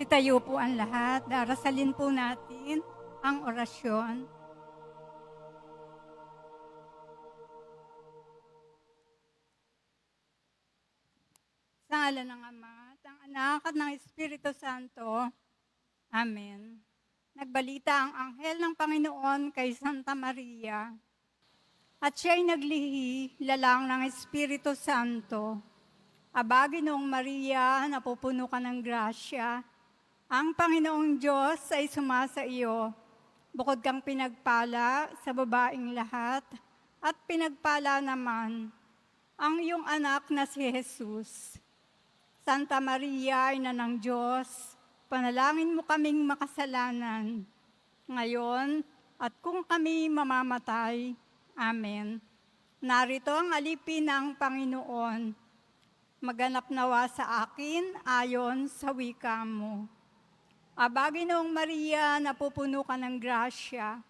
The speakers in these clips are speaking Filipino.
Itayo po ang lahat. Darasalin po natin ang orasyon. Sa ngalan ng Ama, at ng Anak, at ng Espiritu Santo. Amen. Nagbalita ang anghel ng Panginoon kay Santa Maria, at siya'y naglihi, lalang ng Espiritu Santo. Aba, Ginoong Maria, napupuno ka ng grasya. Ang Panginoong Diyos ay sumasa iyo. Bukod kang pinagpala sa babaing lahat, at pinagpala naman ang iyong anak na si Jesus. Santa Maria, Ina ng Diyos, panalangin mo kaming makasalanan, ngayon at kung kami mamamatay. Amen. Narito ang alipin ng Panginoon. Maganap nawa sa akin ayon sa wika mo. Aba, Ginoong Maria, napupuno ka ng grasya.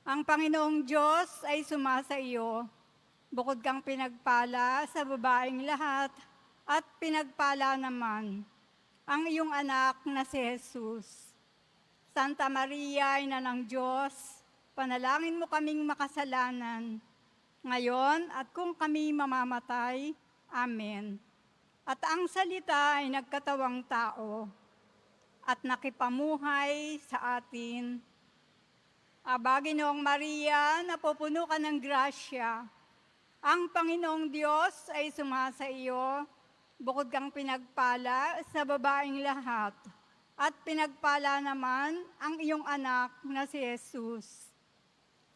Ang Panginoong Diyos ay sumasa iyo. Bukod kang pinagpala sa babaeng lahat, at pinagpala naman ang iyong anak na si Jesus. Santa Maria, Ina ng Diyos, panalangin mo kaming makasalanan, ngayon at kung kami mamamatay. Amen. At ang salita ay nagkatawang tao at nakipamuhay sa atin. Aba, Ginoong Maria, napupuno ka ng grasya. Ang Panginoong Diyos ay sumasa iyo. Bukod kang pinagpala sa babaeng lahat, at pinagpala naman ang iyong anak na si Jesus.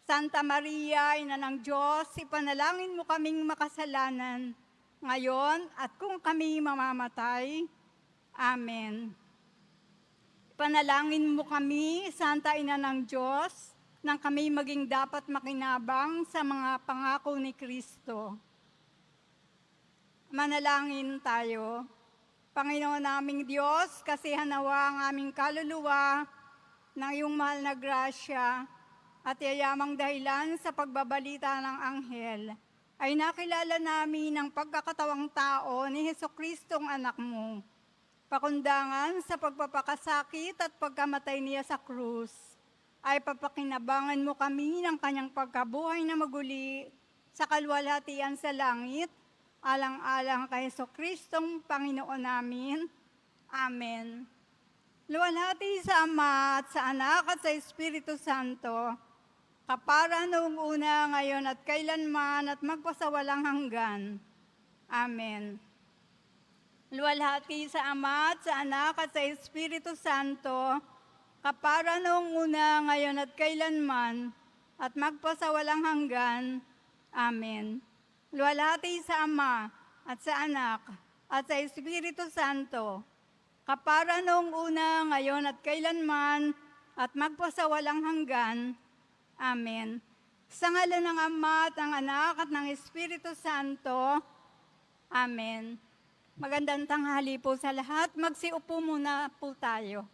Santa Maria, Ina ng Diyos, ipanalangin mo kaming makasalanan, ngayon at kung kami mamamatay. Amen. Panalangin mo kami, Santa Ina ng Diyos, nang kami maging dapat makinabang sa mga pangako ni Kristo. Manalangin tayo. Panginoon naming Diyos, kasihan nawa ang aming kaluluwa ng iyong mahal na grasya at yayamang dahilan sa pagbabalita ng anghel, ay nakilala namin ang pagkakatawang tao ni Jesucristong anak mo. Pakundangan sa pagpapakasakit at pagkamatay niya sa krus, ay papakinabangan mo kami ng kanyang pagkabuhay na maguli sa kalwalhatian sa langit, alang-alang kay Jesucristong Panginoon namin. Amen. Luwalhati sa Ama at sa Anak at sa Espiritu Santo, kapara noong una, ngayon at kailanman at magpasawalang hanggan. Amen. Luwalhati sa Ama at sa Anak at sa Espiritu Santo, kapara noong una, ngayon at kailanman at magpasawalang hanggan. Amen. Luwalhati sa Ama at sa Anak at sa Espiritu Santo, kapara noong una, ngayon at kailanman at magpasawalang hanggan. Amen. Sa ngalan ng Ama at ng Anak at ng Espiritu Santo. Amen. Magandang tanghali po sa lahat. Magsiupo muna po tayo.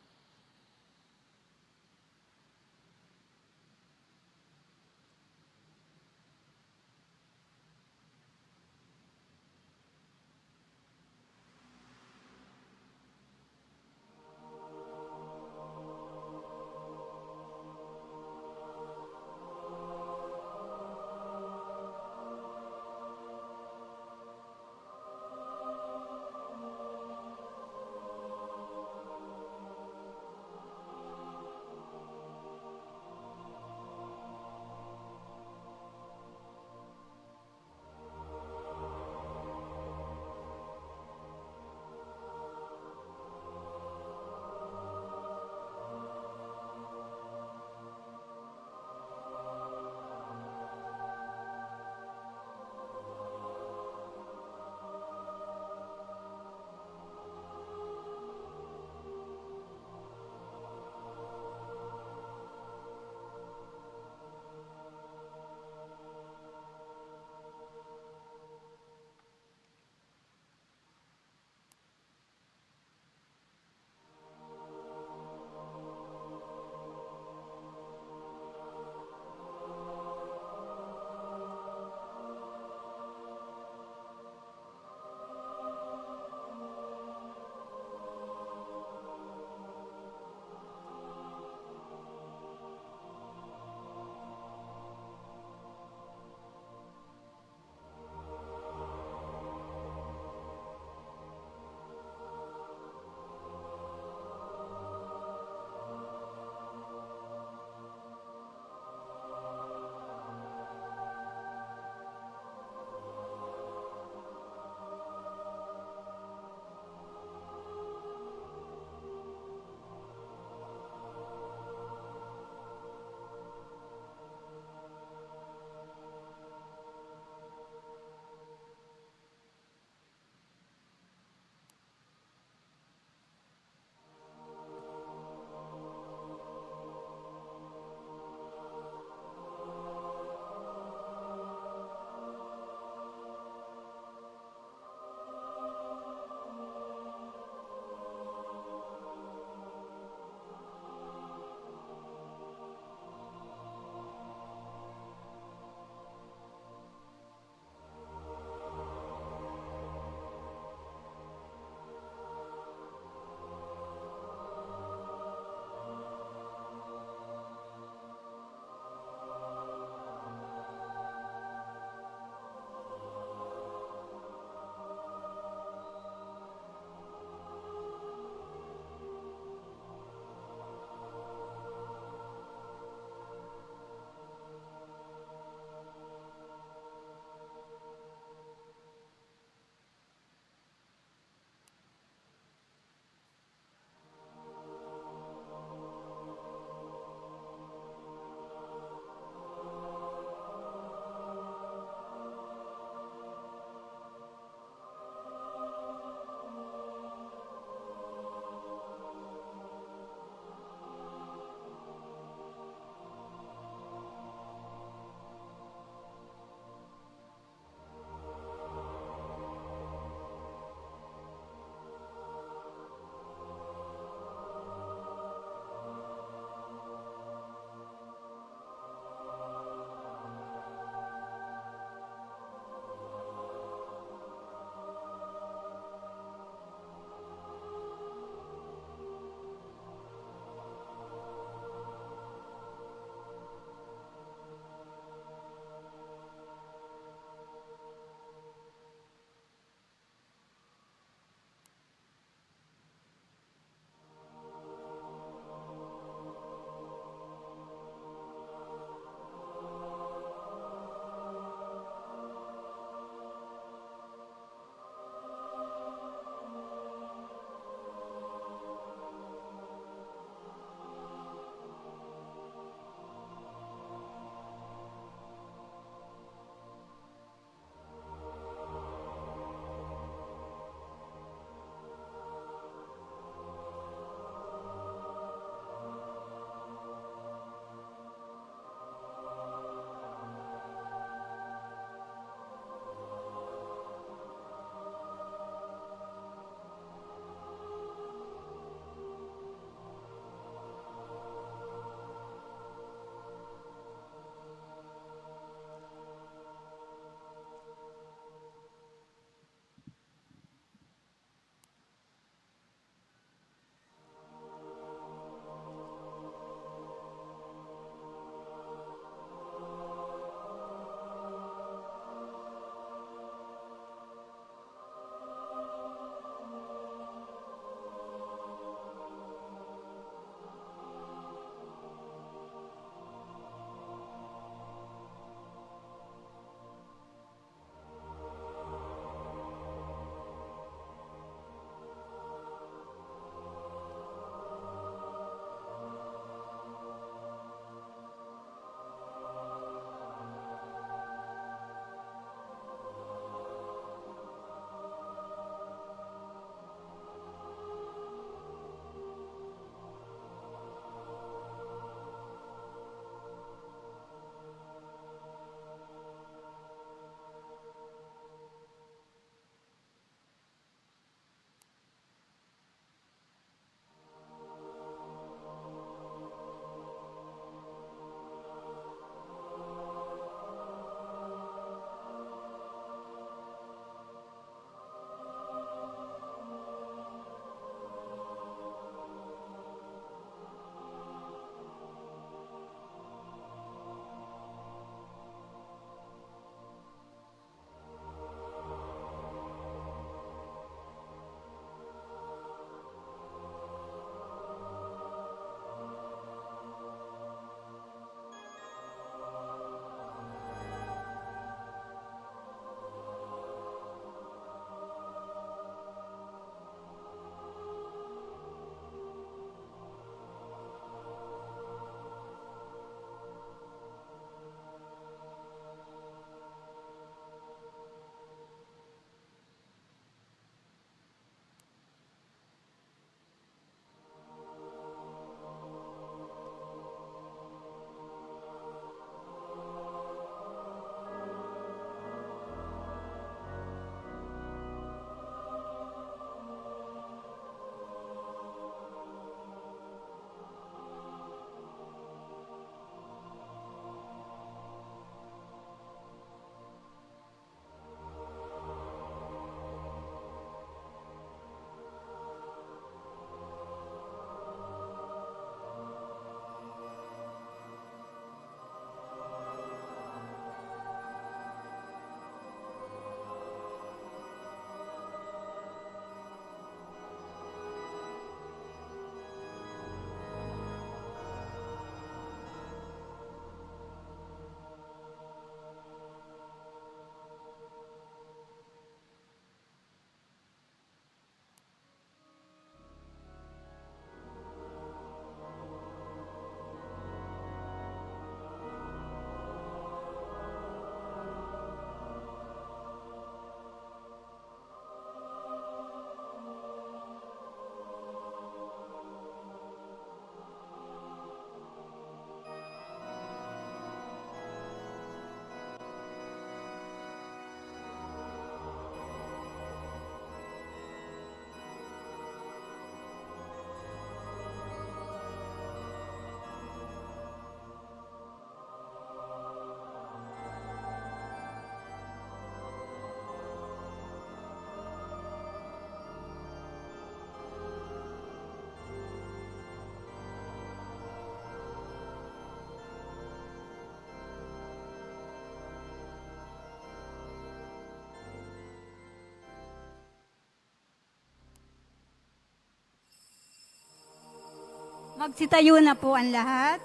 Magsitayo na po ang lahat.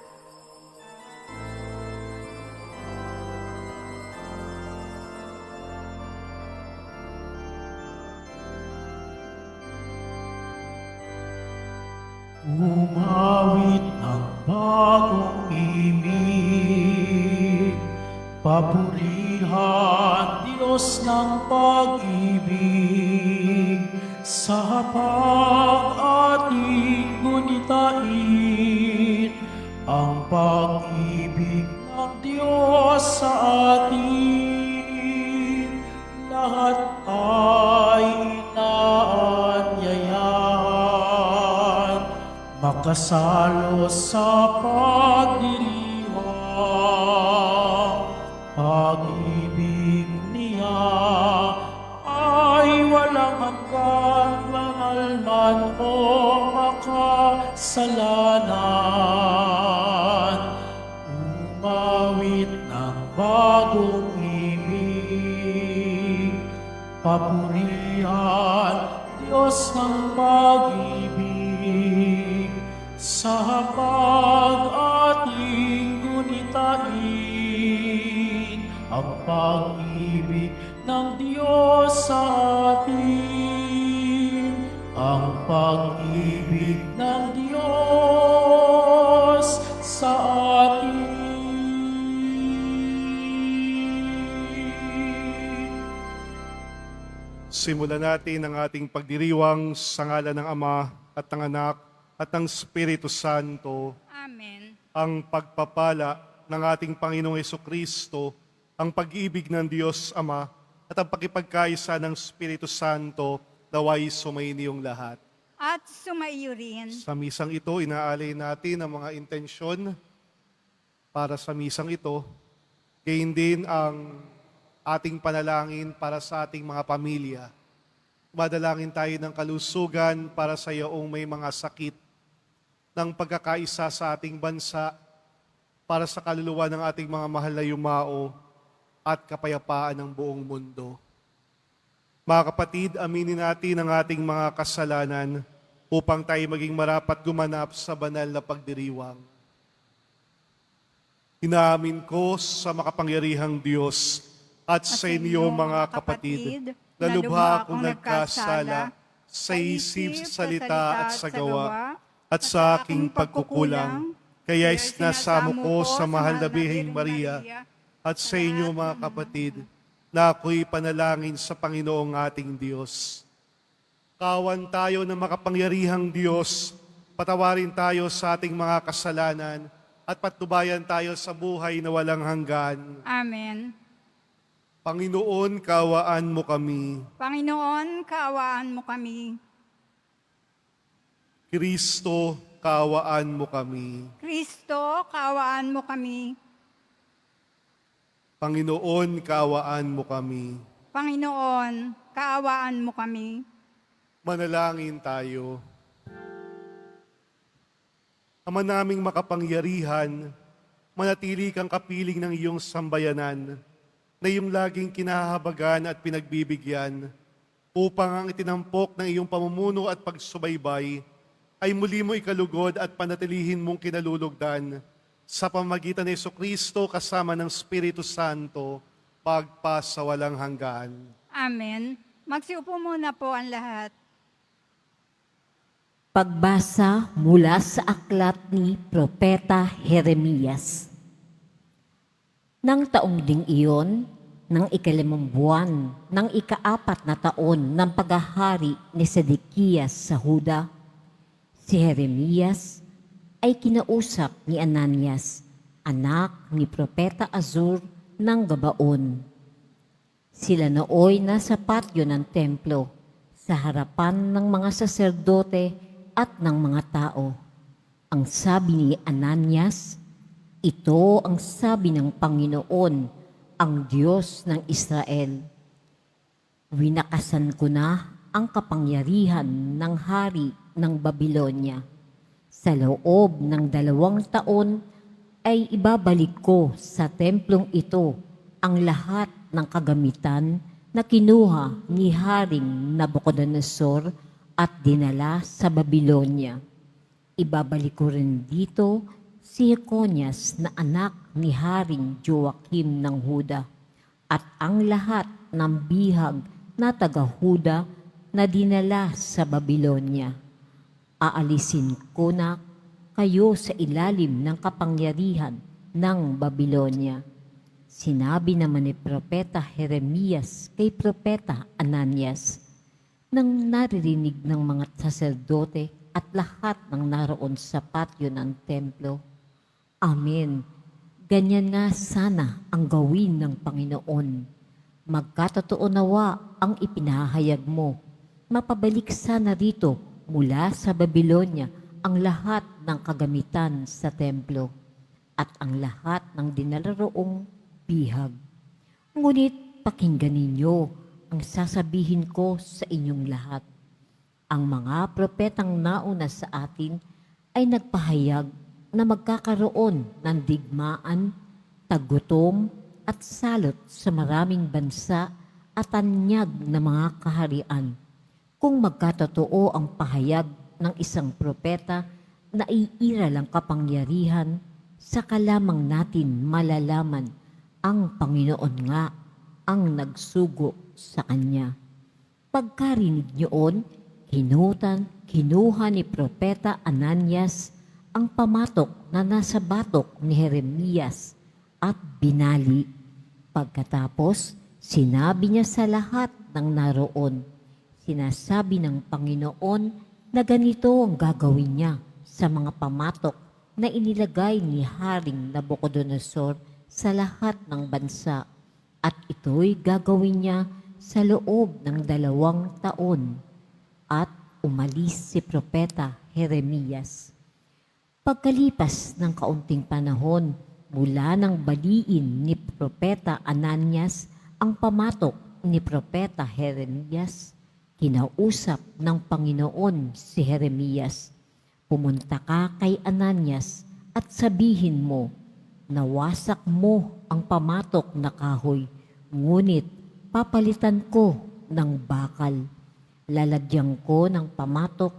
Umawit ng bagong ibig, papurihan Diyos ng pag-ibig, sa pag-ating gunitain ang pag-ibig ng Diyos sa atin. Lahat ay inaanyayahan, makasalo sa pagdiriwang. Pag-ibig niya ay walang hanggan, banal man o makasalanan. Umawit ng bagong ibig, papurihan Diyos ng pag-ibig, sa pag-ating gunitain ang pag-ibig ng Diyos sa atin, ang pag-ibig ng Diyos sa atin. Simulan natin ang ating pagdiriwang sa ngalan ng Ama at ng Anak at ng Espiritu Santo. Amen. Ang pagpapala ng ating Panginoong Hesukristo, ang pag-ibig ng Diyos Ama at ang pakipagkaisa ng Espiritu Santo naway sumainiyong lahat. At sumaiyo rin. Sa misang ito, inaalay natin ang mga intensyon para sa misang ito. Gayon din ang ating panalangin para sa ating mga pamilya. Madalangin tayo ng kalusugan para sa iyoong may mga sakit, ng pagkakaisa sa ating bansa, para sa kaluluwa ng ating mga mahal na yumao, at kapayapaan ng buong mundo. Mga kapatid, aminin natin ang ating mga kasalanan upang tayo maging marapat gumanap sa banal na pagdiriwang. Inaamin ko sa makapangyarihang Diyos at sa inyo mga kapatid, na lubha akong nagkasala sa isip, salita at sa gawa, at sa aking pagkukulang, kaya isnasamo ko sa mahal na Bihing Maria at sa inyo mga kapatid, na ako'y panalangin sa Panginoong ating Diyos. Kawan tayo ng makapangyarihang Diyos, patawarin tayo sa ating mga kasalanan, at patnubayan tayo sa buhay na walang hanggan. Amen. Panginoon, kaawaan mo kami. Panginoon, kaawaan mo kami. Kristo, kaawaan mo kami. Kristo, kaawaan mo kami. Panginoon, kaawaan mo kami. Panginoon, kaawaan mo kami. Manalangin tayo. Ama naming makapangyarihan, manatili kang kapiling ng iyong sambayanan, na iyong laging kinahabagan at pinagbibigyan, upang ang itinampok ng iyong pamumuno at pagsubaybay ay muli mo ikalugod at panatilihin mong kinalulugdan sa pamamagitan ni Jesucristo kasama ng Espiritu Santo, pagpasawalang hanggan. Amen. Magsiupo muna po ang lahat. Pagbasa mula sa aklat ni Propeta Jeremias. Nang taong ding iyon, ng ikalimang buwan, ng ikaapat na taon ng paghahari ni Sedekias sa Huda, si Jeremias ay kinausap ni Ananias, anak ni Propeta Azur ng Gabaon. Sila nooy nasa patio ng templo, sa harapan ng mga saserdote at ng mga tao. Ang sabi ni Ananias, ito ang sabi ng Panginoon, ang Diyos ng Israel. Winakasan ko na ang kapangyarihan ng hari ng Babylonia. Sa loob ng 2 taon ay ibabalik ko sa templong ito ang lahat ng kagamitan na kinuha ni Haring Nabucodonosor at dinala sa Babylonia. Ibabalik ko rin dito si Jeconias na anak ni Haring Joachim ng Huda at ang lahat ng bihag na taga-Huda na dinala sa Babylonia. Aalisin ko na kayo sa ilalim ng kapangyarihan ng Babylonia. Sinabi naman ni Propeta Jeremias kay Propeta Ananias, nang naririnig ng mga saserdote at lahat ng naroon sa patio ng templo. Amen. Ganyan nga sana ang gawin ng Panginoon. Magkatotoo nawa ang ipinahayag mo. Mapabalik sana rito mula sa Babylonia ang lahat ng kagamitan sa templo at ang lahat ng dinalaroong bihag. Ngunit pakinggan ninyo ang sasabihin ko sa inyong lahat. Ang mga propetang nauna sa atin ay nagpahayag na magkakaroon ng digmaan, tagutom at salot sa maraming bansa at tanyag na mga kaharian. Kung magkatotoo ang pahayag ng isang propeta na iiral ang kapangyarihan, saka lamang natin malalaman ang Panginoon nga ang nagsugo sa kanya. Pagkarinig niyoon, kinuha ni Propeta Ananias ang pamatok na nasa batok ni Jeremias at binali. Pagkatapos, sinabi niya sa lahat ng naroon, sinasabi ng Panginoon na ganito ang gagawin niya sa mga pamatok na inilagay ni Haring Nabucodonosor sa lahat ng bansa, at ito'y gagawin niya sa loob ng 2 taon. At umalis si Propeta Jeremias. Pagkalipas ng kaunting panahon, mula nang baliin ni Propeta Ananias ang pamatok ni Propeta Jeremias, kinausap ng Panginoon si Jeremias, pumunta ka kay Ananias at sabihin mo, nawasak mo ang pamatok na kahoy, ngunit papalitan ko ng bakal. Lalagyan ko ng pamatok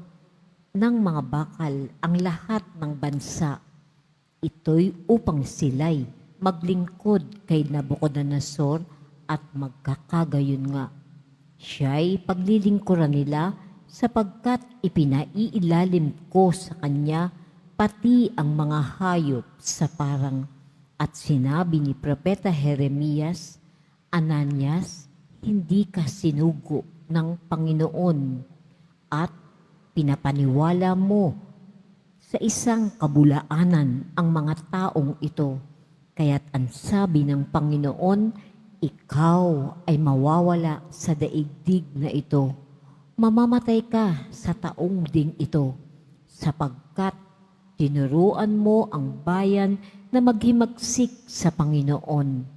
ng mga bakal ang lahat ng bansa. Ito'y upang sila'y maglingkod kay Nabucodonosor at magkakagayon nga. Siya'y paglilingkuran nila sapagkat ipinaiilalim ko sa kanya pati ang mga hayop sa parang. At sinabi ni Propeta Jeremias, Ananias, hindi ka sinugo ng Panginoon at pinapaniwala mo sa isang kabulaanan ang mga taong ito. Kaya't ang sabi ng Panginoon, ikaw ay mawawala sa daigdig na ito. Mamamatay ka sa taong ding ito, sapagkat tinuruan mo ang bayan na maghimagsik sa Panginoon.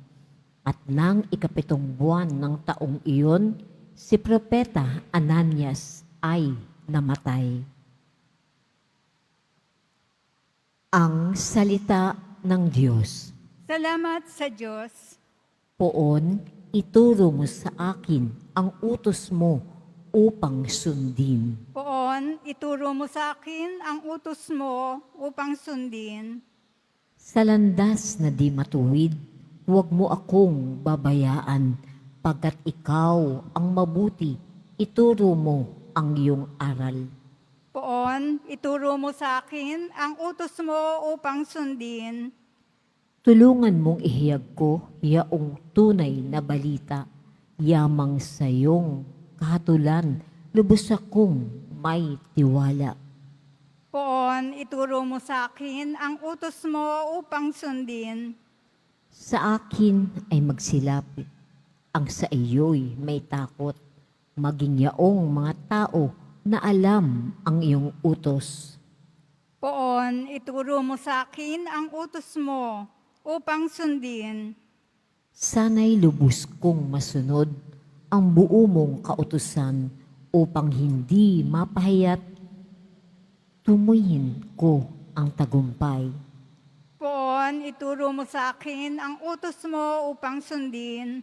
At nang 7 buwan ng taong iyon, si Propeta Ananias ay namatay. Ang salita ng Diyos. Salamat sa Diyos. Poon, ituro mo sa akin ang utos mo upang sundin. Poon, ituro mo sa akin ang utos mo upang sundin. Sa landas na di matuwid, huwag mo akong babayaan, pagkat ikaw ang mabuti, ituro mo ang iyong aral. Poon, ituro mo sa akin ang utos mo upang sundin. Tulungan mong ihiyag ko yaong tunay na balita, yamang sa iyong kahatulan, lubos akong may tiwala. Poon, ituro mo sa akin ang utos mo upang sundin. Sa akin ay magsilapit, ang sa iyo'y may takot, maging yaong mga tao na alam ang iyong utos. Poon, ituro mo sa akin ang utos mo upang sundin. Sana'y lubos kong masunod ang buo mong kautusan upang hindi mapahayat, tumuyin ko ang tagumpay. Poon, ituro mo sa akin ang utos mo upang sundin.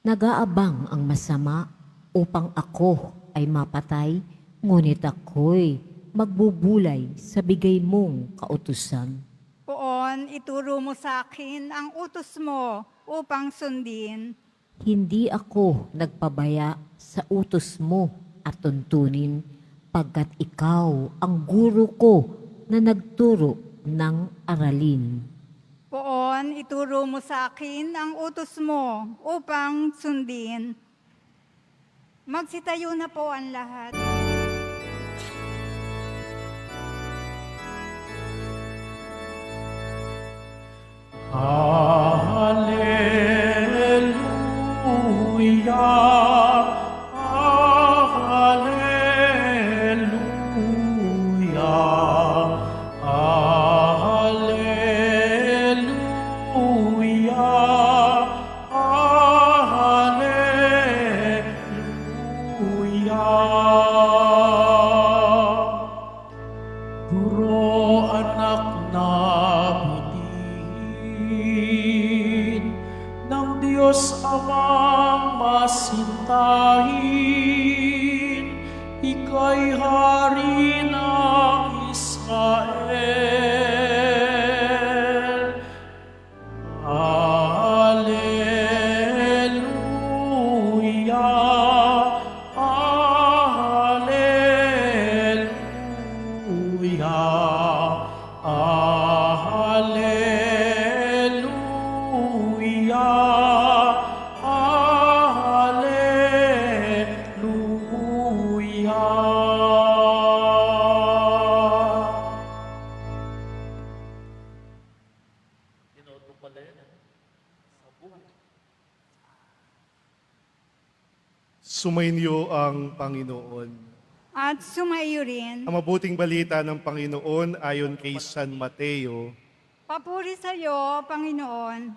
Nag-aabang ang masama upang ako ay mapatay, ngunit ako'y magbubulay sa bigay mong kautusan. Poon, ituro mo sa akin ang utos mo upang sundin. Hindi ako nagpabaya sa utos mo at tuntunin, pagkat ikaw ang guro ko na nagturo ng aralin. Poon, ituro mo sa akin ang utos mo upang sundin. Magsitayo na po ang lahat. Hallelujah, Hallelujah, Hallelujah, Hallelujah. Guro anak na butihin ng Diyos Amang masintahin, ika'y hari ng Israel. Hallelujah, Hallelujah, Hallelujah, Hallelujah. Sumainyo ang Panginoon. At sumaiyo rin. Ang mabuting balita ng Panginoon ayon kay San Mateo. Papuri sa iyo, Panginoon.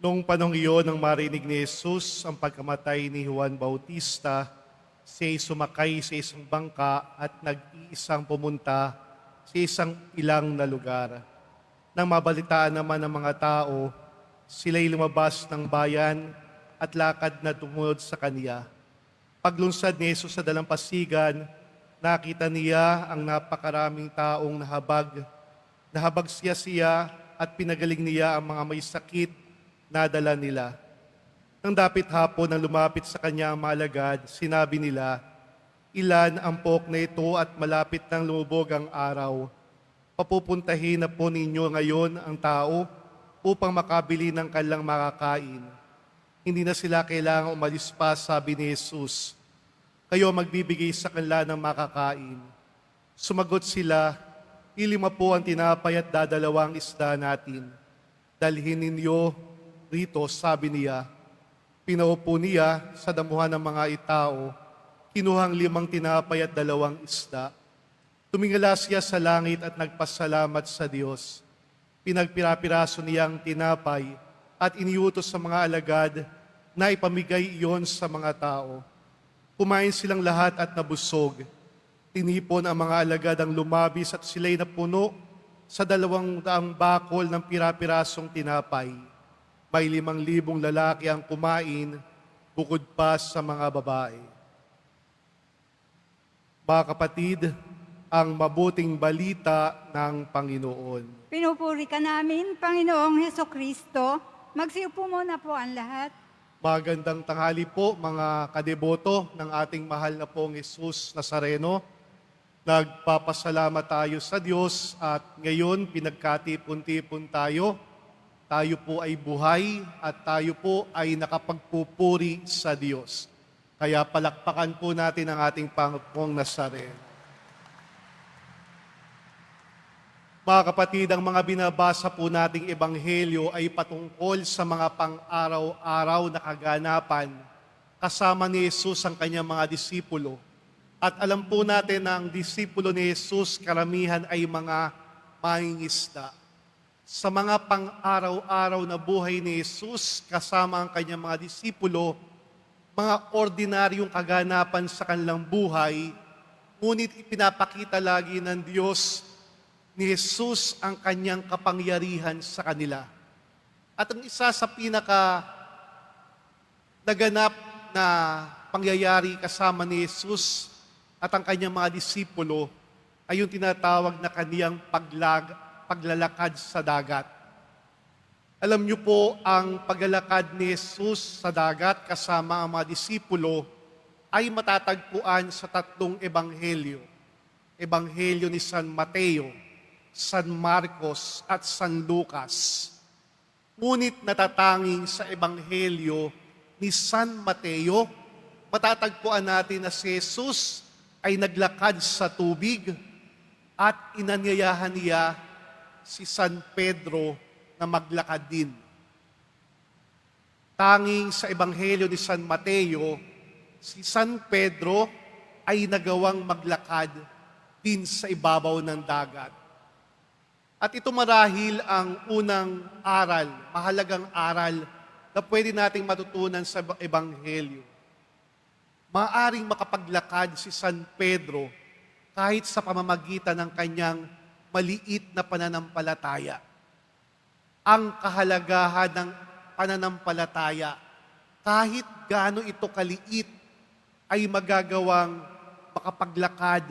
Noong panong iyon, nang marinig ni Jesus ang pagkamatay ni Juan Bautista, siya'y sumakay sa isang bangka at nag-iisang pumunta sa isang ilang na lugar. Nang mabalitaan naman ng mga tao, sila'y lumabas ng bayan at lakad na tumunod sa kaniya. Paglunsad ni Jesus sa dalampasigan, nakita niya ang napakaraming taong nahabag. Nahabag siya at pinagaling niya ang mga may sakit na dala nila. Nang dapit hapon nang lumapit sa kanya ang mga alagad, sinabi nila, "Ilan ang pok na ito at malapit nang lumubog ang araw. Papupuntahin na po ninyo ngayon ang tao upang makabili ng kanilang makakain." Hindi na sila kailangang umalis pa, sabi ni Jesus. "Kayo magbibigay sa kanila ng makakain." Sumagot sila, "5 po ang tinapay at 2 isda natin. Dalhin ninyo rito," sabi niya. Pinaupo niya sa damuhan ng mga itao, kinuhang 5 tinapay at 2 isda. Tumingala siya sa langit at nagpasalamat sa Diyos. Pinagpirapiraso niya ang tinapay at iniutos sa mga alagad na ipamigay iyon sa mga tao. Kumain silang lahat at nabusog. Tinipon ang mga alagad ang lumabis at sila'y napuno sa 200 bakol ng pirapirasong tinapay. May 5,000 lalaki ang kumain, bukod pa sa mga babae. Mga kapatid, ang mabuting balita ng Panginoon. Pinupuri ka namin, Panginoong Hesukristo. Magsiupo muna po ang lahat. Magandang tanghali po mga kadeboto ng ating mahal na pong Jesus Nazareno. Nagpapasalamat tayo sa Diyos at ngayon pinagkatipon-tipon tayo. Tayo po ay buhay at tayo po ay nakapagpupuri sa Diyos. Kaya palakpakan po natin ang ating Panginoong Nazareno. Mga kapatid, ang mga binabasa po nating ebanghelyo ay patungkol sa mga pang-araw-araw na kaganapan kasama ni Jesus ang kanyang mga disipulo. At alam po natin na ang disipulo ni Jesus karamihan ay mga mangingisda. Sa mga pang-araw-araw na buhay ni Jesus kasama ang kanyang mga disipulo, mga ordinaryong kaganapan sa kanilang buhay, ngunit ipinapakita lagi ng Diyos ni Jesus ang kanyang kapangyarihan sa kanila. At ang isa sa pinaka naganap na pangyayari kasama ni Jesus at ang kanyang mga disipulo ay yung tinatawag na kaniyang paglalakad sa dagat. Alam niyo po, ang paglalakad ni Jesus sa dagat kasama ang mga disipulo ay matatagpuan sa tatlong ebanghelyo. Ebanghelyo ni San Mateo, San Marcos at San Lucas. Ngunit natatanging sa ebanghelyo ni San Mateo, matatagpuan natin na si Jesus ay naglakad sa tubig at inanyayahan niya si San Pedro na maglakad din. Tanging sa ebanghelyo ni San Mateo, si San Pedro ay nagawang maglakad din sa ibabaw ng dagat. At ito marahil ang unang aral, mahalagang aral na pwede nating matutunan sa ebanghelyo. Maaring makapaglakad si San Pedro kahit sa pamamagitan ng kanyang maliit na pananampalataya. Ang kahalagahan ng pananampalataya, kahit gaano ito kaliit, ay magagawang makapaglakad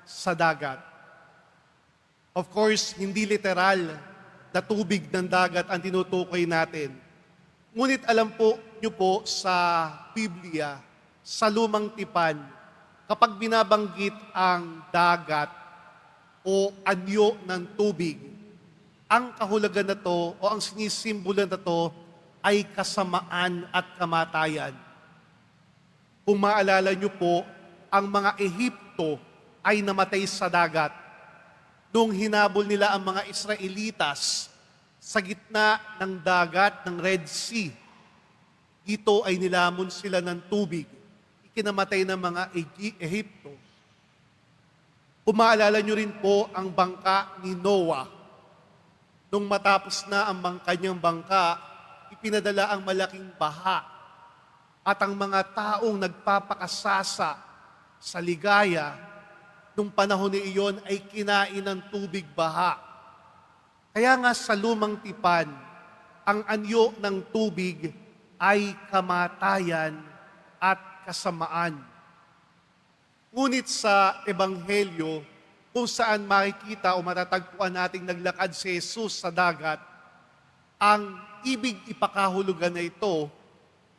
sa dagat. Of course, hindi literal na tubig ng dagat ang tinutukoy natin. Ngunit alam po niyo po sa Biblia, sa Lumang Tipan, kapag binabanggit ang dagat o anyo ng tubig, ang kahulugan na to o ang sinisimbolo na to ay kasamaan at kamatayan. Kung maalala niyo po, ang mga Ehipto ay namatay sa dagat nung hinabol nila ang mga Israelitas sa gitna ng dagat ng Red Sea. Dito ay nilamon sila ng tubig. Ikinamatay ng mga Ehipto. Kung maalala niyo rin po ang bangka ni Noah. Nung matapos na ang kanyang bangka, ipinadala ang malaking baha at ang mga taong nagpapakasasa sa ligaya nung panahon ni iyon ay kinain ng tubig baha. Kaya nga sa Lumang Tipan, ang anyo ng tubig ay kamatayan at kasamaan. Ngunit sa Ebanghelyo, kung saan makikita o matatagpuan nating naglakad si Jesus sa dagat, ang ibig ipakahulugan na ito,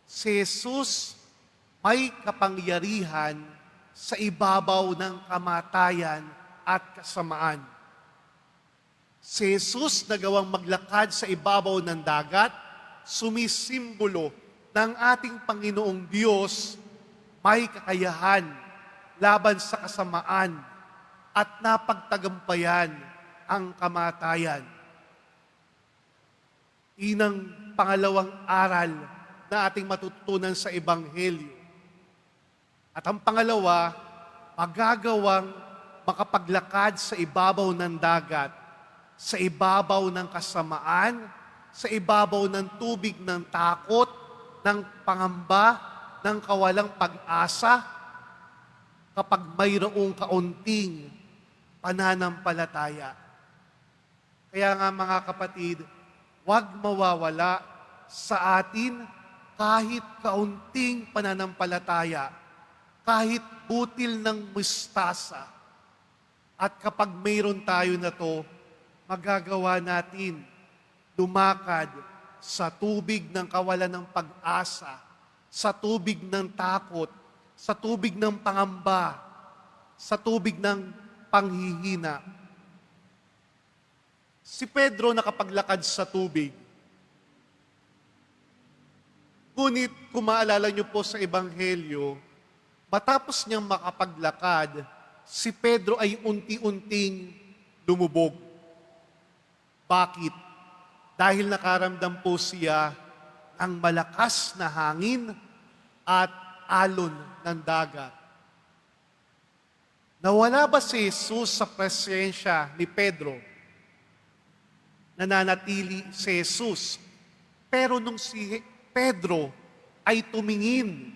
si Jesus may kapangyarihan sa ibabaw ng kamatayan at kasamaan. Si Jesus nagawang maglakad sa ibabaw ng dagat, sumisimbolo ng ating Panginoong Diyos may kakayahan laban sa kasamaan at napagtagampayan ang kamatayan. Inang pangalawang aral na ating matutunan sa Ebanghelyo. At ang pangalawa, magagawang makapaglakad sa ibabaw ng dagat, sa ibabaw ng kasamaan, sa ibabaw ng tubig ng takot, ng pangamba, ng kawalang pag-asa, kapag mayroong kaunting pananampalataya. Kaya nga mga kapatid, huwag mawawala sa atin kahit kaunting pananampalataya, kahit butil ng mustasa. At kapag mayroon tayo na to, magagawa natin lumakad sa tubig ng kawalan ng pag-asa, sa tubig ng takot, sa tubig ng pangamba, sa tubig ng panghihina. Si Pedro nakapaglakad sa tubig. Ngunit kung maalala niyo po sa Ebanghelyo, matapos niyang makapaglakad, si Pedro ay unti-unting lumubog. Bakit? Dahil nakaramdam po siya ng malakas na hangin at alon ng dagat. Nawala ba si Jesus sa presensya ni Pedro? Nananatili si Jesus. Pero nung si Pedro ay tumingin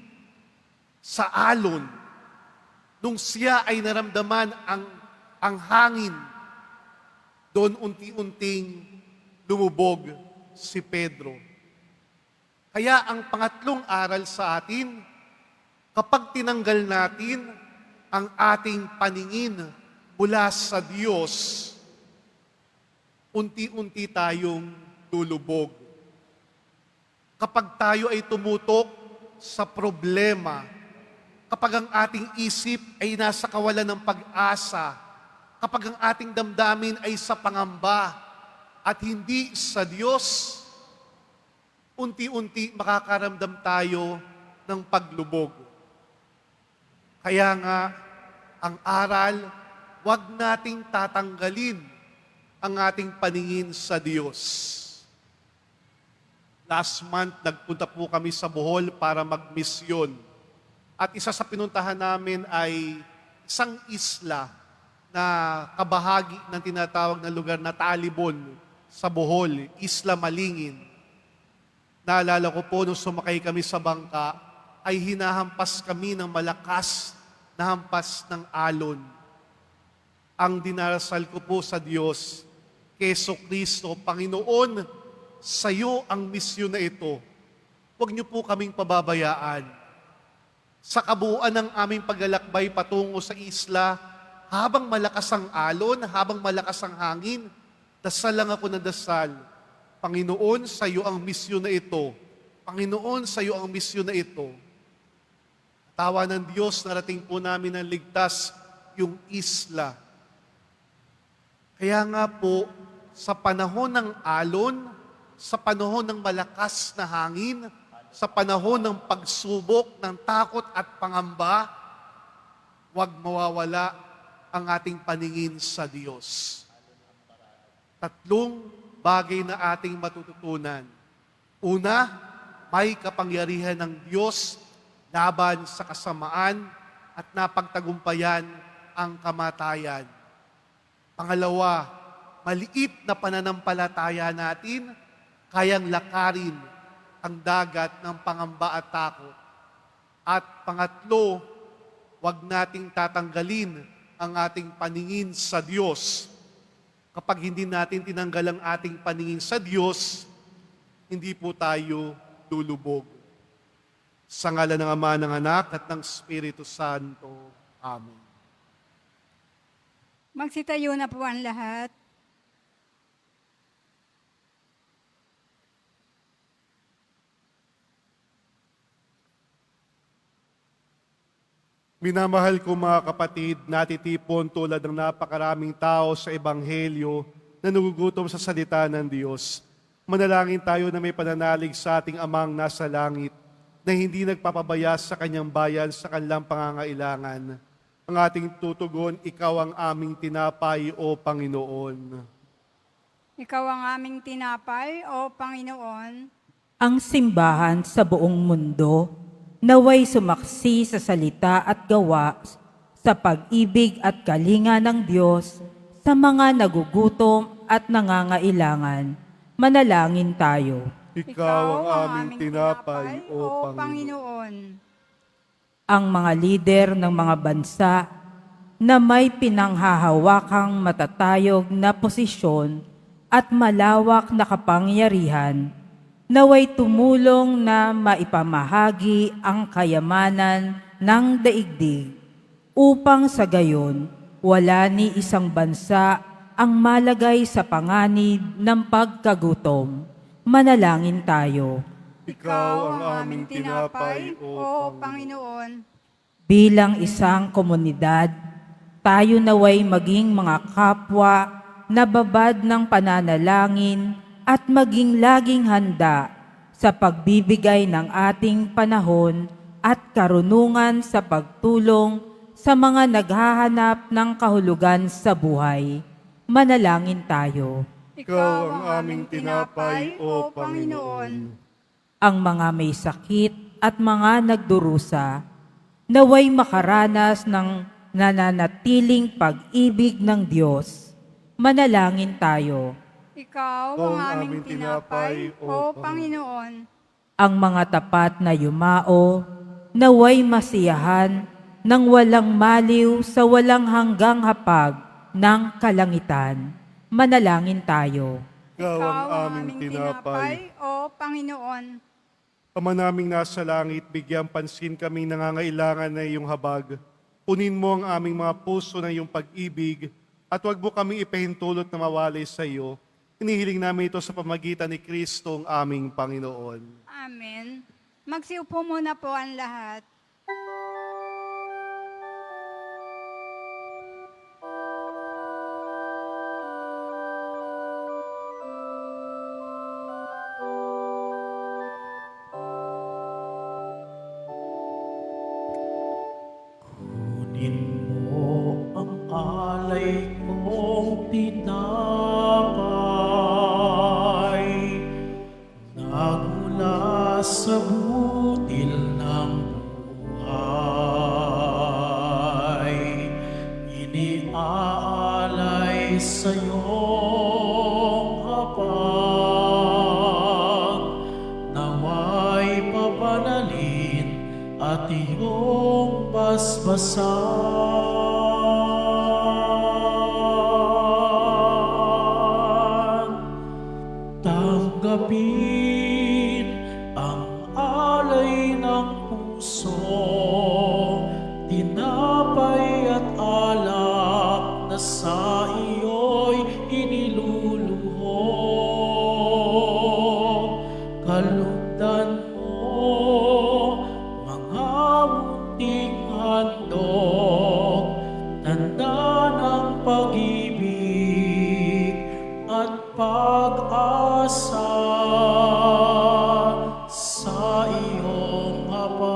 sa alon, nung siya ay naramdaman ang hangin, doon unti-unting lumubog si Pedro. Kaya ang pangatlong aral sa atin, kapag tinanggal natin ang ating paningin mula sa Diyos, unti-unti tayong lulubog. Kapag tayo ay tumutok sa problema, kapag ang ating isip ay nasa kawalan ng pag-asa, kapag ang ating damdamin ay sa pangamba at hindi sa Diyos, unti-unti makakaramdam tayo ng paglubog. Kaya nga, ang aral, huwag nating tatanggalin ang ating paningin sa Diyos. Last month, nagpunta po kami sa Bohol para magmisyon. At isa sa pinuntahan namin ay isang isla na kabahagi ng tinatawag na lugar na Talibon sa Bohol, Isla Malingin. Naalala ko po nung sumakay kami sa bangka, ay hinahampas kami ng malakas na hampas ng alon. Ang dinarasal ko po sa Diyos, Keso Kristo, Panginoon, sa iyo ang misyon na ito. Huwag niyo po kaming pababayaan. Sa kabuuan ng aming paglalakbay patungo sa isla, habang malakas ang alon, habang malakas ang hangin, dasal lang ako na dasal. Panginoon, sa iyo ang misyon na ito. Panginoon, sa iyo ang misyon na ito. Tawa ng Diyos, narating po namin ng ligtas yung isla. Kaya nga po, sa panahon ng alon, sa panahon ng malakas na hangin, sa panahon ng pagsubok, ng takot at pangamba, huwag mawawala ang ating paningin sa Diyos. 3 bagay na ating matututunan. Una, may kapangyarihan ng Diyos laban sa kasamaan at napagtagumpayan ang kamatayan. Pangalawa, maliit na pananampalataya natin, kayang lakarin ang dagat ng pangamba at takot. At pangatlo, huwag nating tatanggalin ang ating paningin sa Diyos. Kapag hindi natin tinanggal ang ating paningin sa Diyos, hindi po tayo lulubog. Sa ngalan ng Ama, ng Anak, at ng Espiritu Santo. Amen. Magsitayo na po ang lahat. Minamahal ko mga kapatid, natitipon tulad ng napakaraming tao sa Ebanghelyo na nagugutom sa salita ng Diyos. Manalangin tayo na may pananalig sa ating Amang nasa langit na hindi nagpapabaya sa kanyang bayan sa kanilang pangangailangan. Ang ating tutugon, ikaw ang aming tinapay, O Panginoon. Ikaw ang aming tinapay, O Panginoon. Ang simbahan sa buong mundo, naway sumaksi sa salita at gawa sa pag-ibig at kalinga ng Diyos sa mga nagugutom at nangangailangan. Manalangin tayo. Ikaw ang aming tinapay, O Panginoon. Ang mga lider ng mga bansa na may pinanghahawakang matatayog na posisyon at malawak na kapangyarihan, naway tumulong na maipamahagi ang kayamanan ng daigdig upang sa gayon wala ni isang bansa ang malagay sa panganib ng pagkagutom. Manalangin tayo. Ikaw ang aming tinapay, O Panginoon. Bilang isang komunidad, tayo naway maging mga kapwa na babad ng pananalangin at maging laging handa sa pagbibigay ng ating panahon at karunungan sa pagtulong sa mga naghahanap ng kahulugan sa buhay. Manalangin tayo. Ikaw ang aming tinapay, O Panginoon. Ang mga may sakit at mga nagdurusa, naway makaranas ng nananatiling pag-ibig ng Diyos. Manalangin tayo. Ikaw ang aming tinapay, O Panginoon. Ang mga tapat na yumao, naway masiyahan ng walang maliw sa walang hanggang hapag ng kalangitan. Manalangin tayo. Ikaw ang aming tinapay, O Panginoon. Ama naming nasa langit, bigyang pansin kaming nangangailangan na iyong habag. Punin mo ang aming mga puso ng iyong pag-ibig at huwag mo kaming ipahintulot na mawalay sa iyo. Hinihiling namin ito sa pamagitan ni Kristo ang aming Panginoon. Amen. Magsiupo muna po ang lahat. Kunin mo ang alay kong tinapay, nagmula sa butil ng buhay. Iniaalay sa iyong hapag, naway papanalin at iyong basbasan. Tanggapin ang alay ng puso, tinapay at alak na sa iyo'y iniluluhog. Kalugdan mo, mga munting handog, tanda ng pag-ibig at pag-asa sa iyong hapag.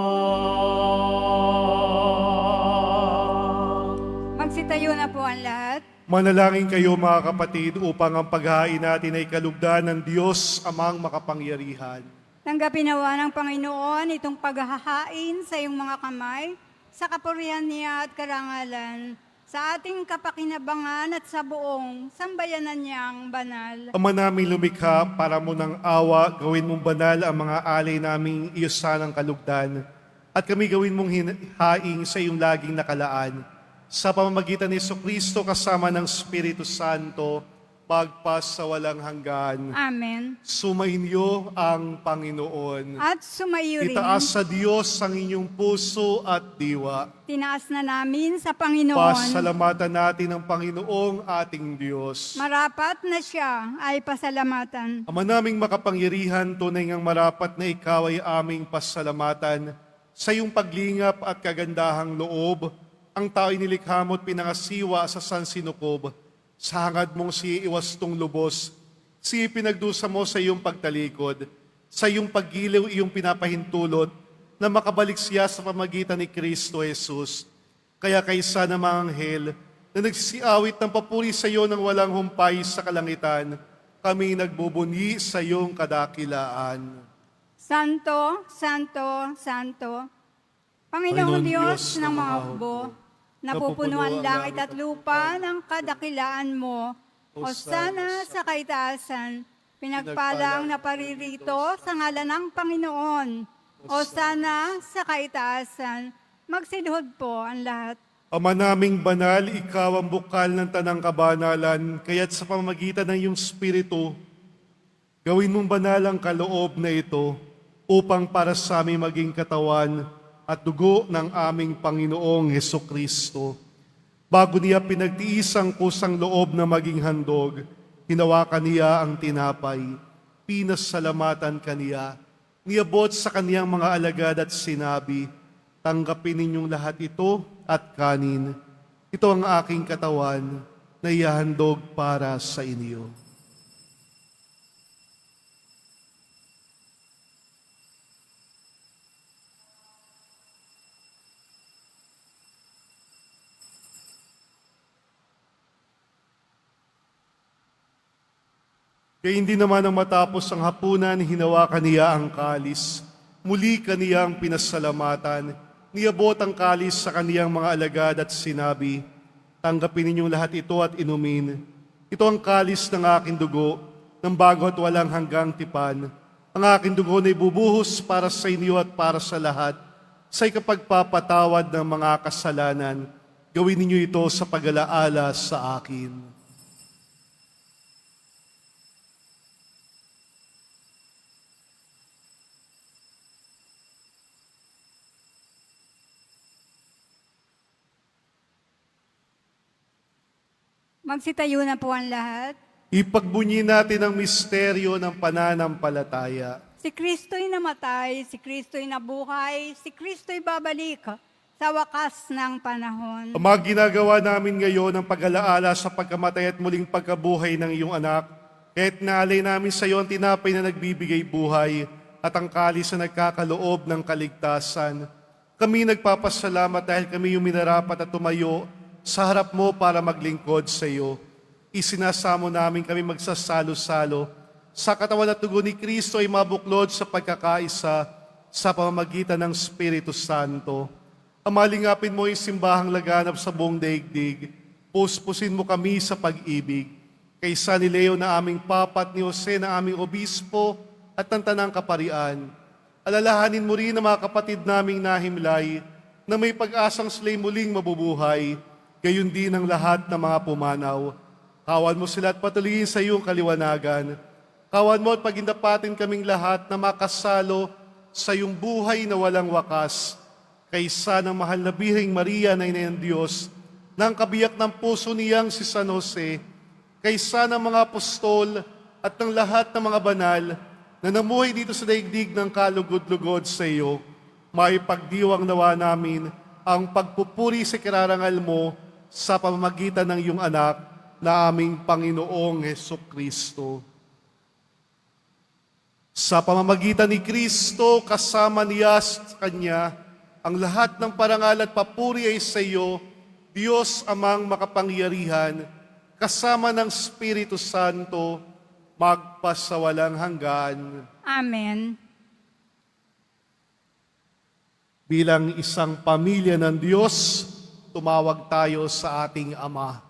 Magsitayo na po ang lahat. Manalangin kayo mga kapatid upang ang paghain natin ay kalugdan ng Diyos amang makapangyarihan. Tanggapin nawa ng Panginoon itong paghahain sa iyong mga kamay, sa kapurihan niya at karangalan, sa ating kapakinabangan at sa buong sambayanan niyang banal. Ama naming lumikha, para mo ng awa, gawin mong banal ang mga alay naming iyosanang kalugdan, at kami gawin mong haing sa iyong laging nakalaan. Sa pamamagitan ni Jesucristo kasama ng Espiritu Santo, pagpas sa walang hanggan. Amen. Sumainyo ang Panginoon. At sumayo rin, Itaas sa Diyos ang inyong puso at diwa. tinaas na namin sa Panginoon. Pasalamatan natin ang Panginoong ating Diyos. Marapat na siya ay pasalamatan. Ama naming makapangyarihan, tunay ngang marapat na ikaw ay aming pasalamatan sa iyong paglingap at kagandahang loob. Ang tao'y nilikha mo't pinangasiwa sa sansinukob. Sa hangad mong si iwastong lubos, si pinagdusa mo sa iyong pagtalikod, sa iyong paggiliw iyong pinapahintulot, na makabalik siya sa pamagitan ni Kristo Jesus. Kaya kaysa ng mga anghel na nagsisiawit ng papuri sa iyo ng walang humpay sa kalangitan, kami nagbubunyi sa iyong kadakilaan. Santo, Santo, Santo, Panginoon Panginoong Diyos Diyos ng ng mga mga hukbo, hukbo, napupuno ang langit at lupa ng kadakilaan mo. Hosana sa kaitaasan, pinagpalang na paririto sa ngalan ng Panginoon. Hosana sa kaitaasan, magsidhod po ang lahat. Ama naming banal, ikaw ang bukal ng tanang kabanalan, kaya't sa pamamagitan ng iyong Espiritu, gawin mong banal ang kaloob na ito upang para sa aming maging katawan at dugo ng aming Panginoong Hesukristo. Bago niya pinagtiis ang kusang loob na maging handog, hinawakan niya ang tinapay, pinasalamatan kaniya, niabot sa kaniyang mga alagad at sinabi, tanggapin ninyong lahat ito at kanin. Ito ang aking katawan na ihahandog para sa inyo. Kaya hindi naman ang matapos ang hapunan, hinawakan niya ang kalis. Muli kaniyang pinasalamatan. Niabot ang kalis sa kaniyang mga alagad at sinabi, tanggapin ninyong lahat ito at inumin. Ito ang kalis ng aking dugo, ng bago at walang hanggang tipan. Ang aking dugo na ibubuhos para sa inyo at para sa lahat, sa ikapagpapatawad ng mga kasalanan. Gawin ninyo ito sa pag-alaala sa akin. Magsitayo na po ang lahat. Ipagbunyi natin ang misteryo ng pananampalataya. Si Kristo'y namatay, si Kristo'y nabuhay, si Kristo'y babalik sa wakas ng panahon. Ang mga ginagawa namin ngayon ang pag-alaala sa pagkamatay at muling pagkabuhay ng iyong anak, kahit naalay namin sa iyo ang tinapay na nagbibigay buhay at ang kalis na nagkakaloob ng kaligtasan. Kami nagpapasalamat dahil kami yung minarapat at tumayo sa harap mo para maglingkod sa iyo. Isinasamo namin kami magsasalo-salo sa katawan at dugo ni Kristo ay mabuklod sa pagkakaisa sa pamamagitan ng Espiritu Santo. Amalingapin mo yung simbahang laganap sa buong daigdig. Puspusin mo kami sa pag-ibig. Kay San Leo na aming Papa at ni Jose na aming Obispo at ng Tanang Kaparian. Alalahanin mo rin ang mga kapatid naming nahimlay na may pag-asang sila'y muling mabubuhay, gayon din ang lahat ng mga pumanaw. Kawan mo sila at patuloyin sa iyong kaliwanagan. Kawan mo at pagindapatin kaming lahat na makasalo sa iyong buhay na walang wakas. Kaysa ng mahal na Birheng Maria na Ina ng Diyos, ng kabiyak ng puso niyang si San Jose, kaysa ng mga apostol at ng lahat ng mga banal na namuhay dito sa daigdig ng kalugod-lugod sa iyo, maipagdiwang nawa namin ang pagpupuri sa kararangal mo sa pamamagitan ng iyong anak na aming Panginoong Hesukristo. Sa pamamagitan ni Kristo, kasama niya sa Kanya, ang lahat ng parangal at papuri ay sa iyo, Diyos amang makapangyarihan, kasama ng Espiritu Santo, magpasawalang hanggan. Amen. Bilang isang pamilya ng Diyos, tumawag tayo sa ating Ama.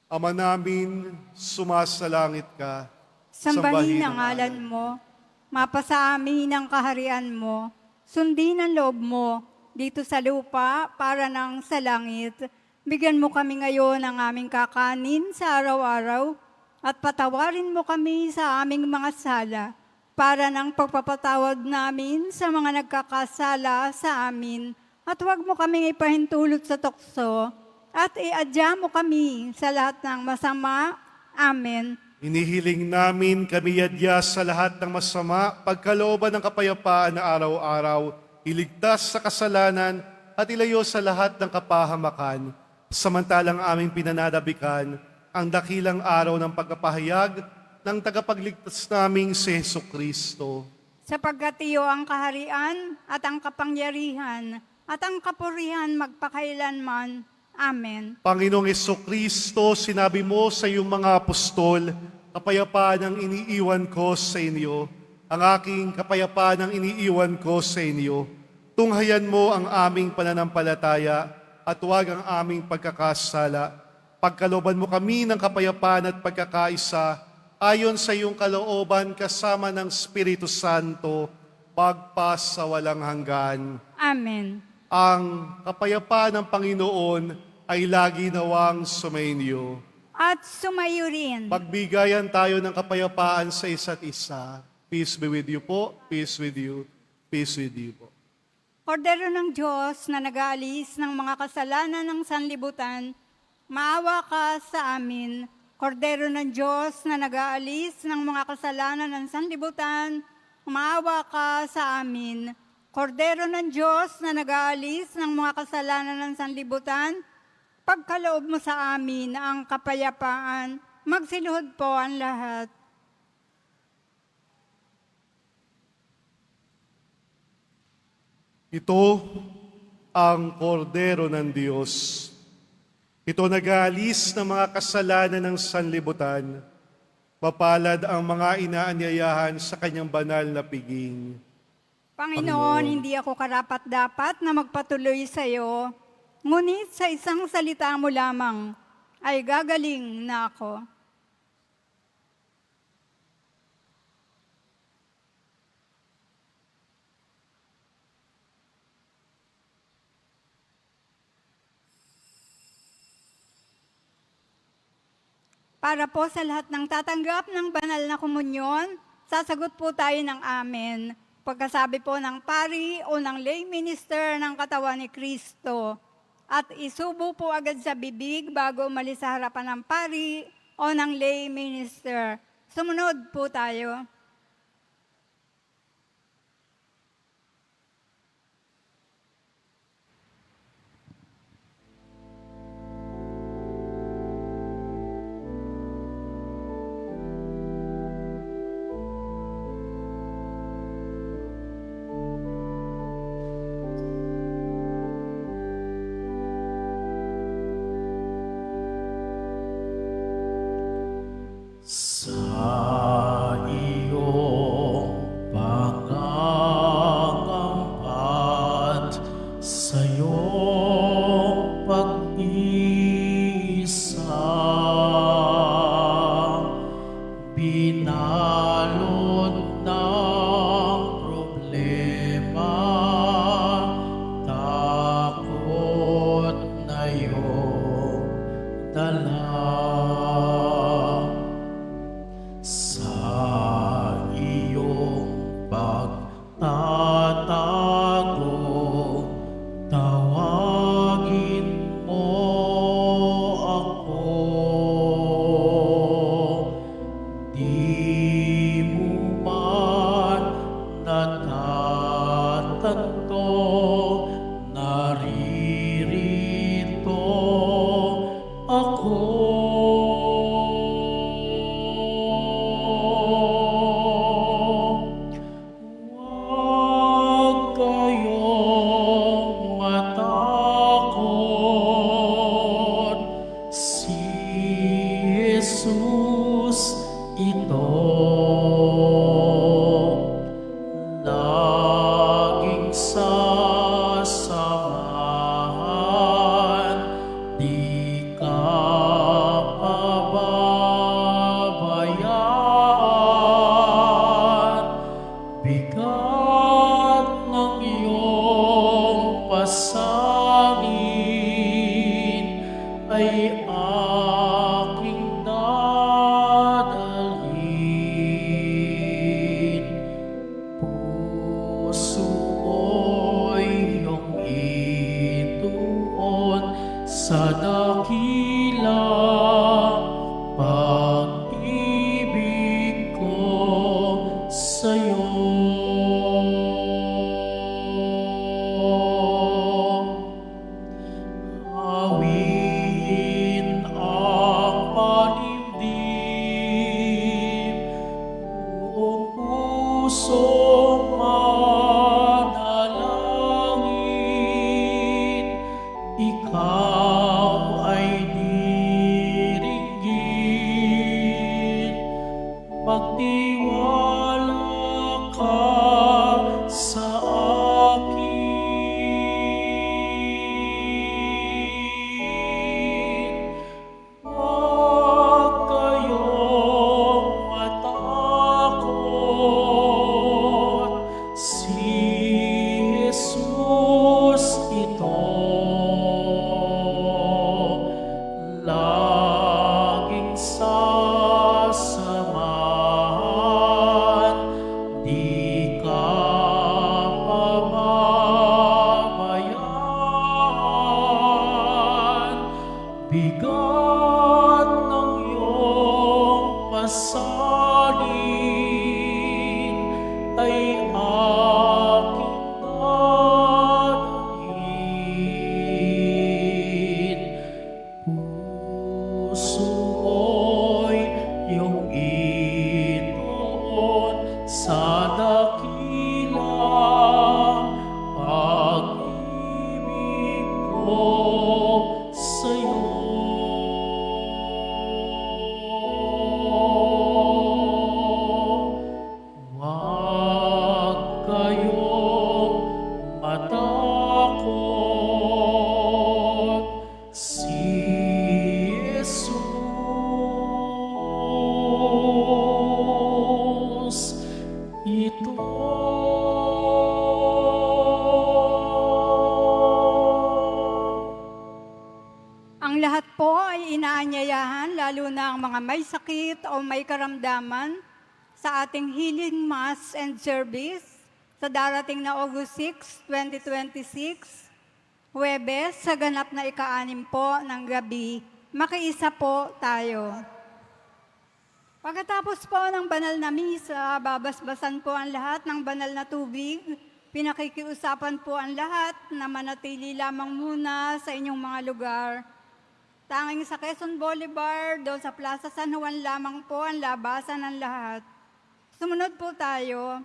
Ama namin, sumasalangit ka. Sambahin ang ngalan mo, mapasa amin ang kaharian mo, sundin ang loob mo dito sa lupa para nang sa langit. Bigyan mo kami ngayon ng aming kakanin sa araw-araw at patawarin mo kami sa aming mga sala para nang pagpapatawad namin sa mga nagkakasala sa amin. At huwag mo kaming ipahintulot sa tukso at iadya mo kami sa lahat ng masama. Amen. Inihiling namin kami yadya sa lahat ng masama, pagkalooban ng kapayapaan na araw-araw, iligtas sa kasalanan at ilayo sa lahat ng kapahamakan, samantalang aming pinanadabikan ang dakilang araw ng pagpapahayag ng tagapagligtas naming si Jesucristo. Sapagkat iyo ang kaharian at ang kapangyarihan at ang kapurihan magpakailanman. Amen. Panginoong Jesucristo, sinabi mo sa iyong mga apostol, kapayapaan ang iniiwan ko sa inyo, ang aking kapayapaan ang iniiwan ko sa inyo. Tunghayan mo ang aming pananampalataya at huwag ang aming pagkakasala. Pagkalooban mo kami ng kapayapaan at pagkakaisa, ayon sa iyong kalooban kasama ng Espiritu Santo, pagpas sa walang hanggan. Amen. Ang kapayapaan ng Panginoon ay lagi nawang sumainyo. At sumayo rin. Pagbigayan tayo ng kapayapaan sa isa't isa. Peace be with you po. Peace with you. Peace with you po. Kordero ng Diyos na nag-aalis ng mga kasalanan ng sanlibutan, maawa ka sa amin. Kordero ng Diyos na nag-aalis ng mga kasalanan ng sanlibutan, maawa ka sa amin. Kordero ng Diyos na nag-aalis ng mga kasalanan ng sanlibutan, pagkaloob mo sa amin ang kapayapaan, magsiluhod po ang lahat. Ito ang kordero ng Diyos. Ito nag-aalis ng mga kasalanan ng sanlibutan. Mapalad ang mga inaanyayahan sa kanyang banal na piging. Panginoon, hindi ako karapat-dapat na magpatuloy sa iyo, ngunit sa isang salita mo lamang ay gagaling na ako. Para po sa lahat ng tatanggap ng banal na komunyon, sasagot po tayo ng amen. Pagkasabi po ng pari o ng lay minister ng katawan ni Kristo. at isubo po agad sa bibig bago umalis sa harapan ng pari o ng lay minister. Sumunod po tayo. Sa iyong pangangampat, sa iyong pag-isa, binalot ng problema, takot na iyong dala. Sa iyong pagtatago, tawagin mo ako. Di mo man natatanto, naririto ako. Huwag kayong matakot, si Jesus ito. Laging sasamahan, di ka pababayaan. Bigat ng iyong pasanin ay aking dadalhin. Puso mo'y iyong ituon sa dakilang pag-ibig ko sa'yo. Hawiin ang panibdib, buong pusong manalangin. Ikaw ay diringgin, magtiwala ka sa akin. Huwag kayong matakot, si Jesus ito. Laging sasamahan, di ka pababayaan. Bigat ng iyong pasanin ay aking dadalhin. Puso mo'y iyong ituon sa dakilang pag-ibig ko sa'yo. Huwag kayong matakot, si Jesus ito. Ang lahat po ay inaanyayahan, lalo na ang mga may sakit o may karamdaman, sa ating healing mass and service sa darating na August 6, 2026. Huwebes, sa ganap na ika-6 po ng gabi, makiisa po tayo. Pagkatapos po ng banal na misa, babasbasan po ang lahat ng banal na tubig. Pinakikiusapan po ang lahat na manatili lamang muna sa inyong mga lugar. Tanging sa Quezon Boulevard, doon sa Plaza San Juan lamang po ang labasan ng lahat. Sumunod po tayo.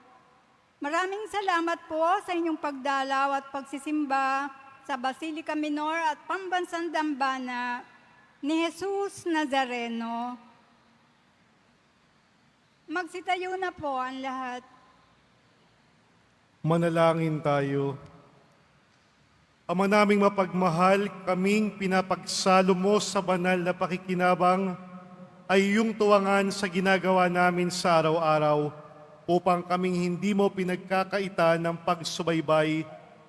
Maraming salamat po sa inyong pagdalaw at pagsisimba sa Basilica Minor at Pambansang Dambana ni Jesus Nazareno. Magsitayo na po ang lahat. Manalangin tayo. Ama naming mapagmahal, kaming pinapagsalo mo sa banal na pakikinabang ay iyong tuwangan sa ginagawa namin sa araw-araw upang kaming hindi mo pinagkakaitan ng pagsubaybay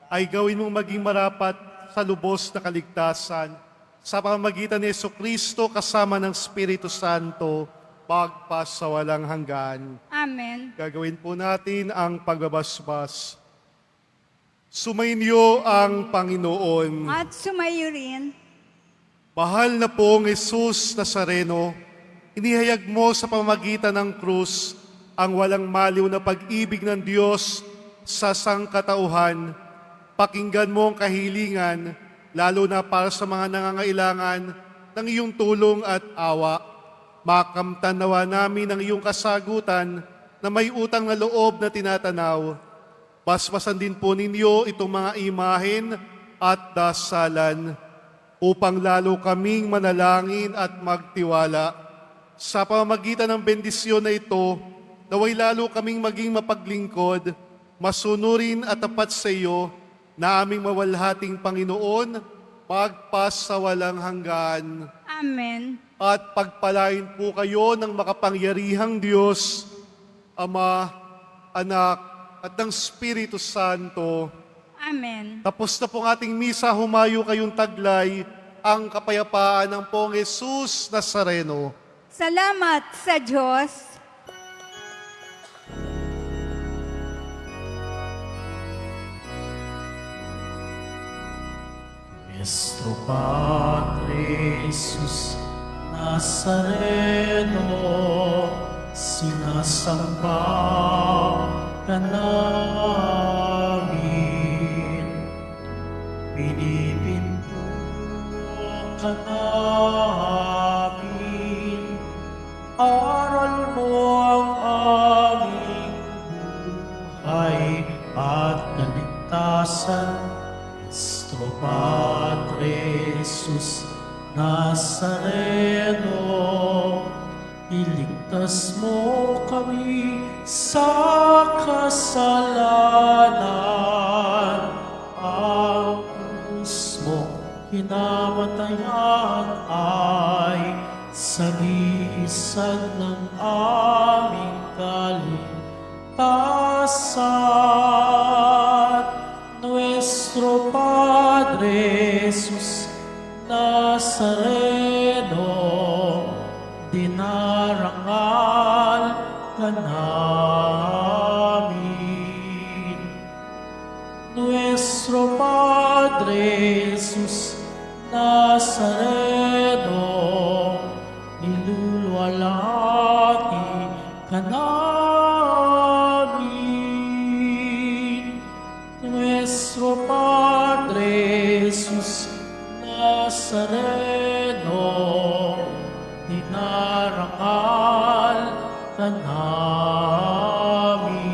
ay gawin mong maging marapat sa lubos na kaligtasan sa pamamagitan ni Jesucristo kasama ng Espiritu Santo pagpas sa walang hanggan. Amen. Gagawin po natin ang pagbabasbas. Sumainyo ang Panginoon. At sumayo rin, Mahal na pong Jesus Nazareno, inihayag mo sa pamamagitan ng krus ang walang maliw na pag-ibig ng Diyos sa sangkatauhan. Pakinggan mo ang kahilingan, lalo na para sa mga nangangailangan ng iyong tulong at awa. Makamtan nawa namin ang iyong kasagutan na may utang na loob na tinatanaw. Basbasan din po ninyo itong mga imahen at dasalan upang lalo kaming manalangin at magtiwala. Sa pamamagitan ng bendisyon na ito, naway lalo kaming maging mapaglingkod, masunurin at tapat sa iyo na aming mawalhating Panginoon, pagpas sa walang hanggan. Amen. At pagpalain po kayo ng makapangyarihang Diyos, Ama, Anak, at ng Espiritu Santo. Amen. Tapos na pong ating misa, humayo kayong taglay ang kapayapaan ng pong Jesus Nazareno. Salamat sa Diyos. Nuestro Padre Jesus Nazareno, sinasamba ka namin, pinipinto ka namin, aral mo ang aming buhay at kaligtasan. Nuestro Padre Jesus Nazareno, iligtas mo kami sa kasalanan. Ang krus mo kinamatayan ay sagisag ng aming kaligtasan. Nuestro Padre Jesus Nazareno, dinarangal ka namin. Nuestro Padre Jesus Nazareno, niluluwalhati ka namin. Nuestro Padre Jesus Nazareno, dinarangal ka namin.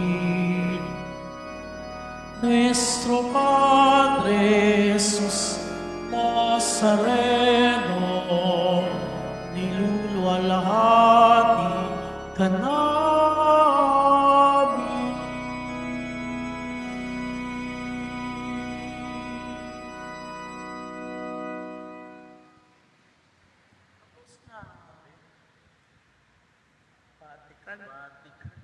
Nuestro Padre Jesus Nazareno, niluluwalhati ka namin. Vatican.